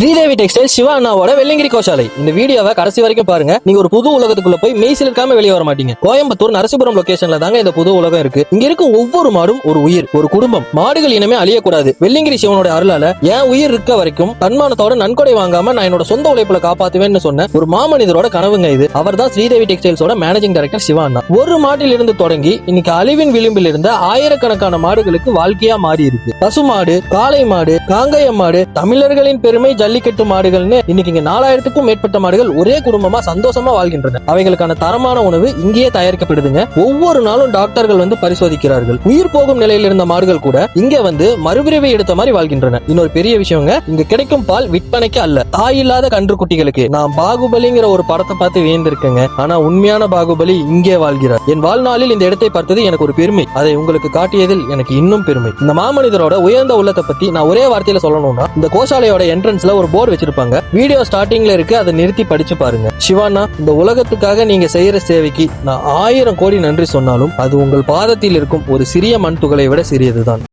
Sridevi textile Siva அண்ணாவோட வெள்ளிங்கிரி கோஷாலை. இந்த வீடியோவை கடைசி வரைக்கும் பாருங்க. நீங்க ஒரு புது உலகத்துக்குள்ள போய் மெய்சில் இருக்காம வெளியே வர மாட்டீங்க. கோயம்புத்தூர் நரசிபுரம் லொகேஷன்ல தாங்க இந்த புது உலகம் இருக்கு. இங்க இருக்க ஒவ்வொரு மாடும் ஒரு உயிர், ஒரு குடும்பம். மாடுகள் இனமே அழியக்கூடாது. வெள்ளிங்கிரி சிவனோட அருளால என் உயிர் இருக்க வரைக்கும் தன்மானத்தோட நன்கொடை வாங்காம நான் என்னோட சொந்த உழைப்புல காப்பாத்துவேன்னு சொன்ன ஒரு மாமனிதரோட கனவுங்க இது. அவர் தான் ஸ்ரீதேவி டெக்ஸ்டைல்ஸோட மேனேஜிங் டைரக்டர் சிவா அண்ணா. ஒரு மாட்டில் இருந்து தொடங்கி இன்னைக்கு அழிவின் விளிம்பில் இருந்த ஆயிரக்கணக்கான மாடுகளுக்கு வாழ்க்கையா மாறி இருக்கு. பசுமாடு, காளை மாடு, காங்கயம் மாடு, தமிழர்களின் பெருமை ஜல்லிக்கட்டு மாடுகள்னு இன்னைக்கு இங்க 4000க்கும் மேற்பட்ட மாடுகள் ஒரே குடும்பமா சந்தோஷமா வாழ்கின்றன. அவைகளுக்கான தரமான உணவு இங்கேயே தயாரிக்கப்படுதுங்க. ஒவ்வொரு நாளும் டாக்டர்கள் வந்து பரிசோதிக்கிறார்கள். உயிர் போகும் நிலையில் இருந்த மாடுகள் கூட இங்க வந்து மறுபிறவி எடுத்த மாதிரி வாழ்கின்றன. இன்னொரு பெரிய விஷயங்க, இங்க கிடைக்கும் பால் விற்பனைக்கு அல்ல, தாயில்லாத கன்று குட்டிகளுக்கு. நான் பாகுபலிங்கிற ஒரு படத்தை பார்த்து வியந்திருக்கேங்க. ஆனா உண்மையான பாகுபலி இங்கே வாழ்கிறார். என் வாழ்நாளில் இந்த இடத்தை பார்த்தது எனக்கு ஒரு பெருமை. அதை உங்களுக்கு காட்டியதில் எனக்கு இன்னும் பெருமை. இந்த மாமனிதரோட உயர்ந்த உள்ளத்தை பத்தி நான் ஒரே வார்த்தையில சொல்லணும்னா, இந்த கோஷாலையோட என்ட்ரன்ஸ்ல ஒரு போர்டு வச்சிருப்பாங்க. வீடியோ ஸ்டார்டிங்ல இருக்கு, அதை நிறுத்தி படிச்சு பாருங்க. சிவானா, இந்த உலகத்துக்காக நீங்க செய்யற சேவைக்கு நான் 1000 கோடி நன்றி சொன்னாலும் அது உங்கள் பாதத்தில் இருக்கும் ஒரு சிறிய மண் துகளை விட சிறியதுதான்.